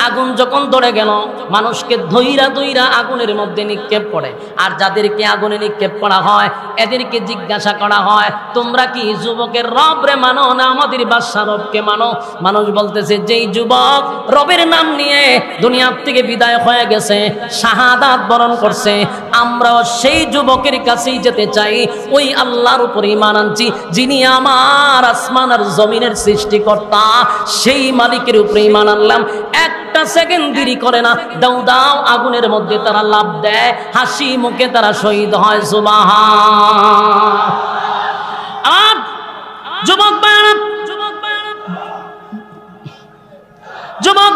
আগুন যখন ধরে গেল, মানুষকে ধইরা ধইরা আগুনের মধ্যে নিক্ষেপ করে। আর যাদেরকে আগুনে নিক্ষেপ করা হয় এদেরকে জিজ্ঞাসা করা হয়, তোমরা কি যুবকের রব রে মানো না আমাদের বাদশাহ রবকে মানো? মানুষ বলতেছে, যেই যুবক রবের নাম নিয়ে দুনিয়ার থেকে বিদায় হয়ে গেছে, শাহাদাত বরণ করছে, আমরাও সেই যুবকের কাছেই যেতে চাই। ওই আল্লাহর উপর ঈমান আনছি যিনি আমার আসমান আর জমিনের সৃষ্টিকর্তা, সেই মালিকের উপর ঈমান আনলাম। একটা সেকেন্ড দেরি করে না, দাও দাও আগুনের মধ্যে তারা লাফ দেয়, হাসি মুখে তারা শহীদ হয়। সুবহান। আর যুবক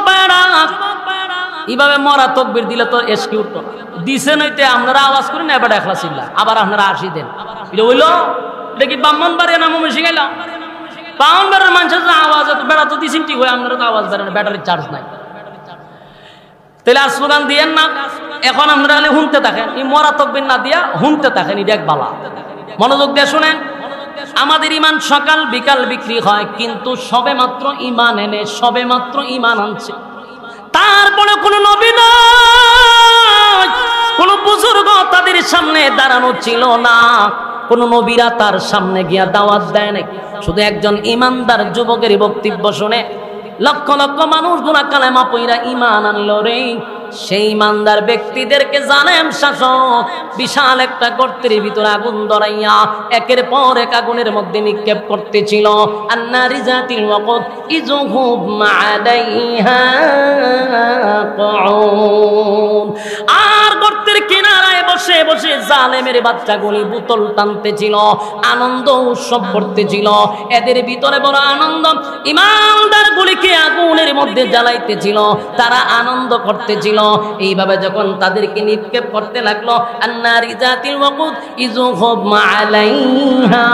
ভাইরা, এইভাবে মরা তকবীর দিলে তো এসকি উঠতো না। দিছে নইতে আপনারা আওয়াজ করেন না, এবার একলা চিল্লা, আবার আপনারা আসি দেন। এটা হইলো, এটা কি ব্রাহ্মণবাড়িয়া নাম শিখাইল? ব্রাহ্মণবাড়িয়ার মানুষের আওয়াজ বেড়া তো দিচ্ছেন ঠিক হয়, আপনারা তো আওয়াজ বেড়ান, ব্যাটারির চার্জ নাই। তাহলে আর স্লোগান দিয়েন না। এখন আপনারা শুনতে থাকেন, এই মরা তকবীর না দিয়া শুনতে থাকেন, এটা এক বালা। মনোযোগ দিয়ে শুনেন। আমাদের ইমান সকাল বিকাল বিক্রি হয়, কিন্তু সবে মাত্র ইমান এনে সবে মাত্র ইমান আনছে, তারপরে কোনো নবী নয়, কোনো বুজুর্গ তাদের সামনে দাঁড়ানো ছিল না, কোন নবীরা তার সামনে গিয়া দাওয়াত দেয় নাই। শুধু একজন ইমানদার যুবকের বক্তব্য শুনে লক্ষ লক্ষ মানুষ গুনাহ কালেমা পয়রা ঈমান আনলো রে। সেই ইমানদার ব্যক্তিদেরকে জালেম শাসক বিশাল একটা গর্তের ভিতরে আগুন ধরাইয়া একের পর এক আগুনের মধ্যে নিক্ষেপ করতেছিল। আন্নারি জাতিল ওয়াকুদ ইযুহুম আলাইহা কুউদ। আর গর্তের কিনারায় বসে বসে জালেমের বাচ্চাগুলি বোতল টানতেছিল, আনন্দ উৎসব করতেছিল। এদের ভিতরে বড় আনন্দ, ইমানদার গুলিকে আগুনের মধ্যে জ্বালাইতেছিল, তারা আনন্দ করতেছিল। এইভাবে যখন তাদেরকে নিক্ষেপ করতে লাগলো, আন্নারি জাতিল ওয়াকুদ ইযুহুম আলাইহা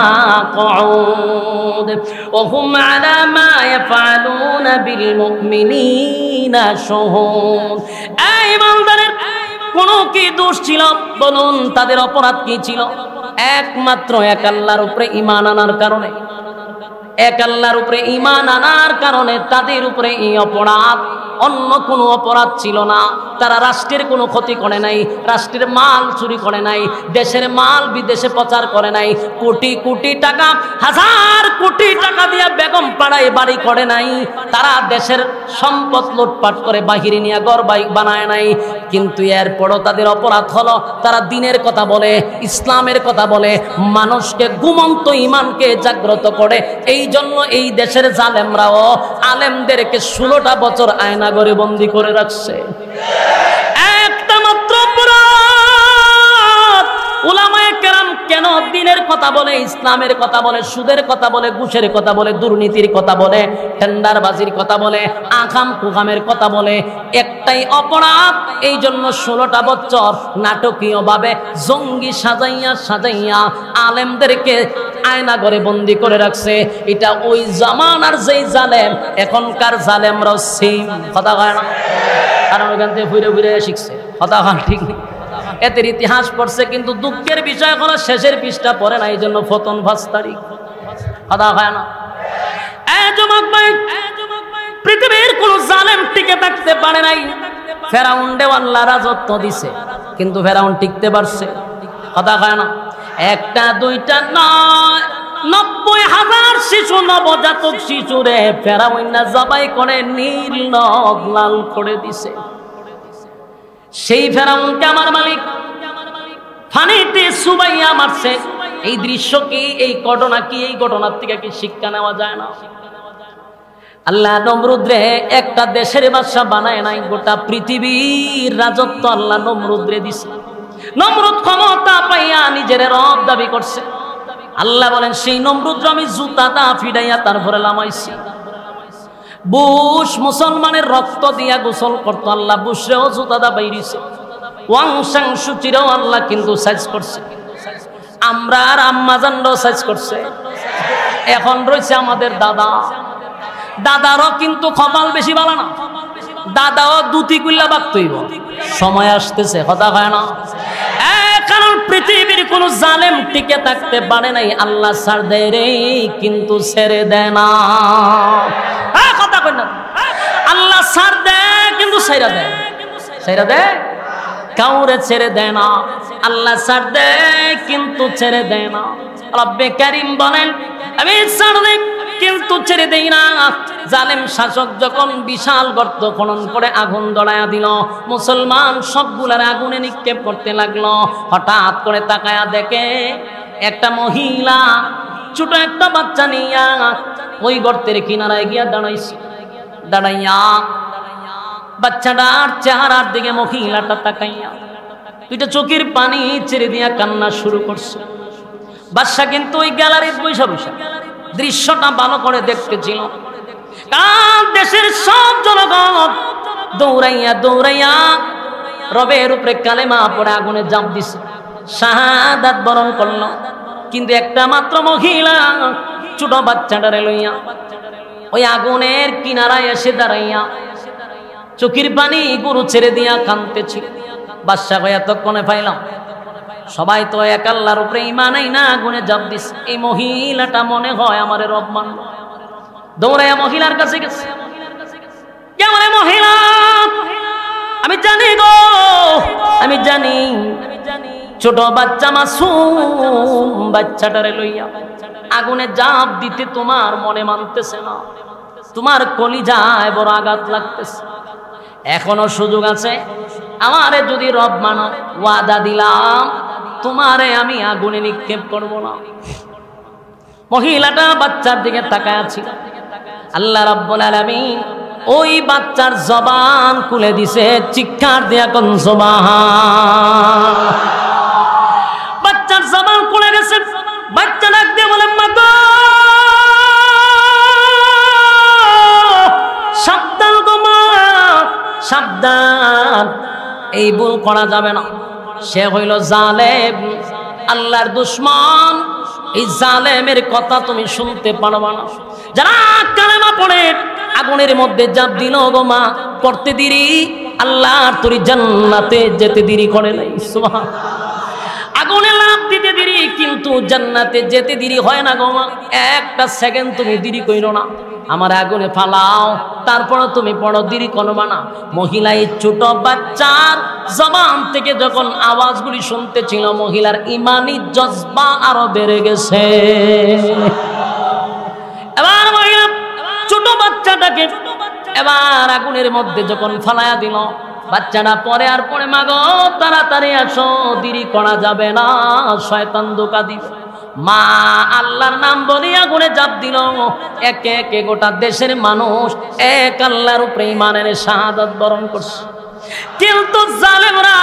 কুউদ ওয়া হুম আলা মা ইয়াফআলুনা বিল মুমিনিনা শুহুদ। এই ইমানদারের কোনো কি দোষ ছিল? বলুন, তাদের অপরাধ কি ছিল? একমাত্র এক আল্লাহর উপরে ঈমান আনার কারণে, এক আল্লাহর উপরে ঈমান আনার কারণে তাদের উপরে এই অপরাধ। অন্য কোনো অপরাধ ছিল না। তারা রাষ্ট্রের কোনো ক্ষতি করে নাই, রাষ্ট্রের মাল চুরি করে নাই, দেশের মাল বিদেশে প্রচার করে নাই, কোটি কোটি টাকা, হাজার কোটি টাকা দিয়ে বেগম পাড়ায় বাড়ি করে নাই, তারা দেশের সম্পদ লুটপাট করে বাহিরে নিয়ে ঘর বানায় নাই। কিন্তু এরপরও তাদের অপরাধ হলো, তারা দ্বীনের কথা বলে, ইসলামের কথা বলে, মানুষকে ঘুমন্ত ঈমানকে জাগ্রত করে। এই জন্য এই দেশের জালেমরাও আলেমদেরকে 16টা বছর আয়না ঘরে বন্দী করে রাখছে। একটা দিনের কথা বলে, ইসলামের কথা বলে, সুদের কথা বলে, ঘুষের কথা বলে, দুর্নীতির কথা বলে, টেন্ডারবাজির কথা বলে, আকাম কুকামের কথা বলে। একটাই অপরাধ, এই জন্য 16টা বছর নাটকীয়ভাবে জঙ্গি সাজাইয়া আলেমদেরকে আয়না ঘরে বন্দি করে রাখছে। এটা ওই জামানার যেই জালেম, এখনকার জালেমরাও সেম। কথা হয় না? কারণ ওখান থেকে ঘুরে ঘুরে শিখছে। কথা হয় ঠিক নেই? এদের ইতিহাস পড়ছে, কিন্তু দুঃখের বিষয় হলো শেষের পৃষ্ঠা পড়ে না, এই জন্য ফতন 5 তারিখ। কথা হয় না? যুবক ভাই, পৃথিবীর কোন জালেম টিকে থাকতে পারে নাই। ফেরাউনকে আল্লাহ রাজত্ব দিছে, কিন্তু ফেরাউন টিকতে পারছে? কথা হয় না? একটা দুইটা নয়, 90,000 শিশু, নবজাতক শিশুরে ফেরাউন জবাই করে নীল নদ লাল করে দিছে। সেই ফেরাউনকে আমার মালিক ফানিতে সুবাইয়া মারছে। এই দৃশ্য কি, এই ঘটনা কি, এই ঘটনার থেকে কি শিক্ষা নেওয়া যায় না? আল্লাহ নমরুদরে একটা দেশের বাদশা বানায় নাই, গোটা পৃথিবীর রাজত্ব আল্লাহ নমরুদরে দিছে। নমরুদ ক্ষমতা পাইয়া নিজের রব দাবি করছে। আল্লাহ বলেন, সেই নমরুদরে আমি জুতা দা ফিডাইয়া তারপরে লামাইছি। বুশ মুসলমানের রক্ত দিয়া গোসল করতো, আল্লাহ বুশরেও জুতা দা বাইরিছে। ওয়াংসাং সুচিরেও আল্লাহ কিন্তু সাইজ করছে। আমরা আর আম্মাজানরাও সাইজ করছে। এখন রয়েছে আমাদের দাদারও কিন্তু কপাল বেশি ভালো না। দাদাও দুটি কুল্লা বাগতইব, সময় আসতেছে। কথা হয় না? কারণ পৃথিবীর কোন জালেম টিকে থাকতে পারে নাই। আল্লাহ ছাড় দেয় রে, কিন্তু ছেড়ে দেয় না। কথা কই না? আল্লাহ ছাড় দেয়, কিন্তু ছেড়ে দেয়, কাউরে ছেড়ে দেয় না। আল্লাহ ছাড় দেয়, কিন্তু ছেড়ে দেয় না। রব্বে কারীম বলেন, আমি ছাড় দেই কিন্তু ছেড়ে দেই না। জালেম শাসক যখন বিশাল গর্ত খনন করে আগুন ধরায়া দিল, মুসলমান সবগুলার আগুনে নিক্ষেপ করতে লাগলো। হঠাৎ করে তাকায়া দেখে একটা মহিলা ছোট একটা বাচ্চা নিয়া ওই গর্তের কিনারায় গিয়া দাঁড়াইয়া বাচ্চাটার চেহারার দিকে মহিলাটা তাকাইয়া দুইটা চোখের পানি ছেড়ে দিয়া কান্না শুরু করছে। বাদশা কিন্তু ওই গ্যালারির বৈশা দৃশ্যটা ভালো করে দেখতেছিল। কারণ দেশের সব জনগণ দৌড়াইয়া রবের উপরে কালেমা পড়ে আগুনে জাপ দিছে, শাহাদাত বরণ করলো। কিন্তু একটা মাত্র মহিলা ছোট বাচ্চাটারে লইয়া ওই আগুনের কিনারায় এসে দাঁড়াইয়া চোখের পানি গুরু ছেড়ে দিয়া কাঁদতেছিল। বাদশা কয়, এতক্ষণে পাইলাম সবাই তো এক আল্লাহর উপরে ঈমান আইনা আগুনে জাপ দিছে, এই মহিলাটা মনে হয় আমারে রব মানল। দৌড়াইয়া মহিলার কাছে গেছে, কেমন মহিলা, আমি জানি গো, আমি জানি ছোট বাচ্চা মাসুম বাচ্চাটারে লইয়া আগুনে জাপ দিতে তোমার মনে মানতেছে না, তোমার কলিজায় বড় আঘাত লাগতেছে। এখনো সুযোগ আছে, আমারে যদি রব মানো, ওয়াদা দিলাম তোমারে আমি আগুনে নিক্ষেপ করব না। মহিলাটা বাচ্চার দিকে তাকায় আছে। আল্লাহ রাব্বুল আলামিন ওই বাচ্চার জবান খুলে দিছে, চিৎকার দিয়া কোন সুবহান। বাচ্চার জবান খুলে গেছে। বাচ্চা ডাক দিয়ে বলে, মা গো, সাবধান গো মা, সাবধান, এই ভুল করা যাবে না। সে হইল জালেম, আল্লাহর দুশমন। এই জালেমের কথা তুমি শুনতে পারবা না। যারা কালেমা পড়ে আগুনের মধ্যে জাপ দিল গো মা, পড়তে দেরি, আল্লাহর তোর জান্নাতে যেতে দেরি করে নাই। সুবহানাল্লাহ। আগুনে লাফ দিতে দেরি, কিন্তু জান্নাতে যেতে দেরি হয় না গো মা। একটা সেকেন্ড তুমি দেরি কইরো না, আমার আগুনে ফালাও, তারপরে তুমি পড়ো, দেরি করবা না। মহিলা এই ছোট বাচ্চার জবান থেকে যখন আওয়াজগুলি শুনতেছিল, মহিলার ইমানি জজবা আরো বেড়ে গেছে। এবার মহিলা ছোট বাচ্চাটাকে এবার আগুনের মধ্যে যখন ফালায়া দিল, বাচ্চাটা পরে আর পরে, মা গো তাড়াতাড়ি আসো, দেরি করা যাবে না, শয়তান ধোঁকা দিবে। মা আল্লাহর নাম বলে আগুনে জাপ দিল। একে একে গোটা দেশের মানুষ এক আল্লাহর উপরে ঈমানের শাহাদাত বরণ করছে। কিন্তু জালেমরা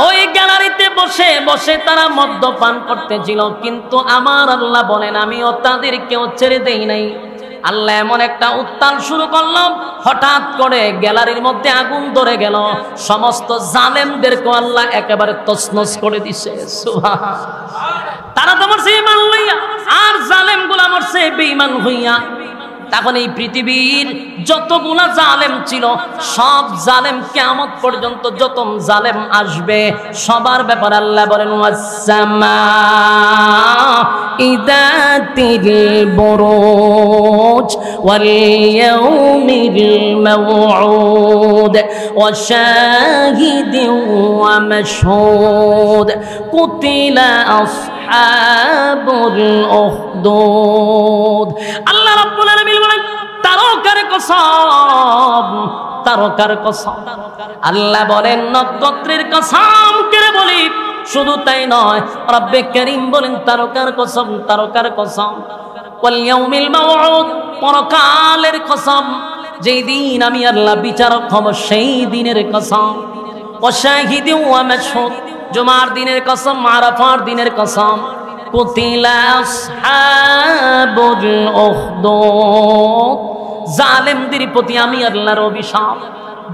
ওই গ্যালারিতে বসে বসে তারা মদ্যপান করতেছিল, কিন্তু আমার আল্লাহ বলেন আমিও তাদেরকেও ছেড়ে দেই নাই। আল্লাহ এমন একটা উত্তাল শুরু করলাম, হঠাৎ করে গ্যালারির মধ্যে আগুন ধরে গেল, সমস্ত জালেমদেরকে আল্লাহ একেবারে তছনছ করে দিছে। সুবহানাল্লাহ। তারা তো মরছে ঈমান লইয়া, আর জালেমগুলা মরছে বেঈমান হইয়া। তখন এই পৃথিবীর যতগুলা জালেম ছিল, সব জালেম কিয়ামত পর্যন্ত যত জালেম আসবে সবার ব্যাপারে আল্লাহ বলেন ওয়াসসামা ইদাতিল বুরুজ ওয়াল ইয়াউমিল মাউউদ ওয়া শাহিদিন ওয়া মাশহুদ কুতিলা আসহাবুল উখদুদ। আল্লাহ রাব্বুল আলামিন বলেন তারকার কসম, তারকার কসম। আল্লাহ বলেন নক্ষত্রের কসম করে বলি। শুধু তাই নয়, রব্বে কারীম বলেন তারকার কসম, তারকার কসম। ওয়াল ইয়াউমিল মাউউদ, পরকালের কসম, যেই দিন আমি আল্লাহ বিচারক হব সেই দিনের কসম। ওয়া শাহিদিন ওয়া মাশহুদ, জুমার দিনের কসম, আরাফার দিনের কসম। কুতিলা আসহাবুল উখদুদ, জালেমদের প্রতি আমি আল্লাহর অভিশাপ।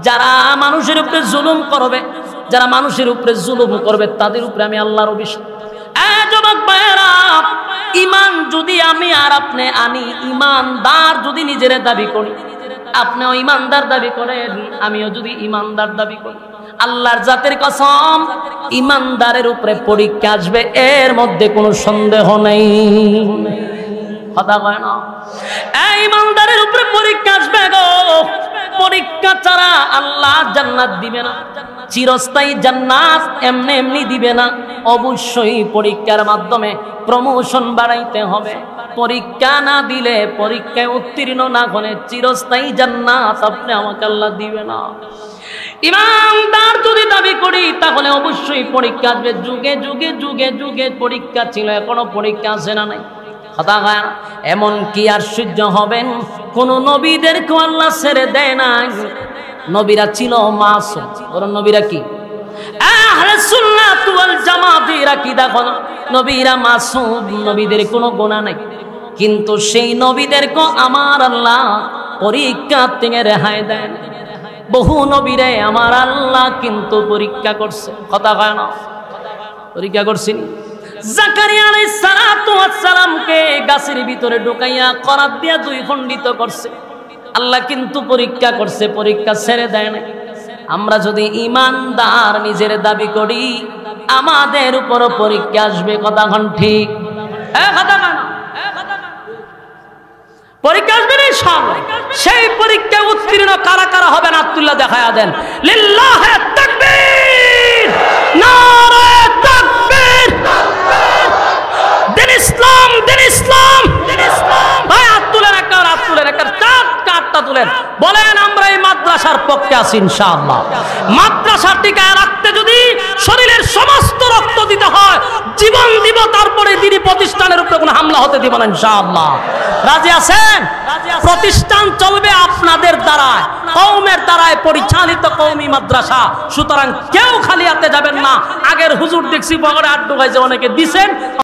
যারা মানুষের উপরে জুলুম করবে, যারা মানুষের উপরে জুলুম করবে তাদের উপরে আমি আল্লাহর অভিশাপ। যুবক ভাইয়েরা, ঈমান যদি আমি আর আপনি আনি, ঈমানদার যদি নিজের দাবি করি, আপনিও ঈমানদার দাবি করেন, আমিও যদি ঈমানদার দাবি করি, আল্লাহর জাতের কসম ঈমানদারের উপরে পরীক্ষা আসবে, এর মধ্যে কোনো সন্দেহ নেই। কথা কয় না? এই ঈমানদারের উপরে পরীক্ষা আসবে গো। পরীক্ষা ছাড়া আল্লাহ জান্নাত দিবে না, চিরস্থায়ী জান্নাত এমনি এমনি দিবে না। অবশ্যই পরীক্ষার মাধ্যমে প্রমোশন বাড়াইতে হবে। পরীক্ষা না দিলে, পরীক্ষায় উত্তীর্ণ না হলে চিরস্থায়ী জান্নাত আপনি আমাকে আল্লাহ দিবে না। ঈমানদার যদি দাবি করি তাহলে অবশ্যই পরীক্ষা আসবে। যুগে যুগে যুগে যুগে পরীক্ষা ছিল, এখনো পরীক্ষা আছে না নাই? কথা হয় না? এমন কি আশ্চর্য হবেন, কোন নবীদেরকে আল্লাহ ছেড়ে দেয় না। নবীরা ছিল মাসুম। বরং নবীরা কি? আহলে সুন্নাত ওয়াল জামাতের আকীদা হলো নবীরা মাসুম, নবীদের কোনো গুনাহ নাই। কিন্তু সেই নবীদেরকে আমার আল্লাহ পরীক্ষা থেকে রেহাই দেন। বহু নবীরে আমার আল্লাহ কিন্তু পরীক্ষা করছে। কথা কয় না? পরীক্ষা করছেন। জাকারিয়া আলাইহিস সালাতু ওয়াস সালামকে গাছের ভিতরে ঢুকাইয়া করাত দিয়া দুই খণ্ডিত করছে। আল্লাহ কিন্তু পরীক্ষা করছে, পরীক্ষা ছেড়ে দেয় না। আমরা যদি ঈমানদার নিজের দাবি করি, আমাদের উপর পরীক্ষা আসবে। কথা কোন ঠিক? কথা না, পরীক্ষা আসবে না ইনশাআল্লাহ। সেই পরীক্ষায় উত্তীর্ণ কারা কারা হবেন আব্দুল্লাহ দেখায়া দেন। লিল্লাহি তাকবীর, নারায়ে তাকবীর, দিন ইসলাম, দিন ইসলাম, দিন ইসলাম। ভাই হাত তুলেন, একটা হাত তুলেন, একটা কাটটা তুলেন, বলেন আমরা এই মাদ্রাসার পক্ষে আছি ইনশাআল্লাহ। মাদ্রাসা টিকায় রাখতে যদি শরীরের সমস্ত রক্ত দিতে হয়, জীবন দিব, তারপরে দিনী প্রতিষ্ঠানের উপরে কোনো হামলা হতে দিব না ইনশাআল্লাহ। রাজি আছেন? প্রতিষ্ঠান চলবে আপনাদের দ্বারায়, কওমের দ্বারায় পরিচালিত কওমি মাদ্রাসা। সুতরাং কেউ খালি হাতে যাবেন না। আগের হুজুর দেখছি পকেটে হাত ঢুকাইছে, অনেকে দিছেন।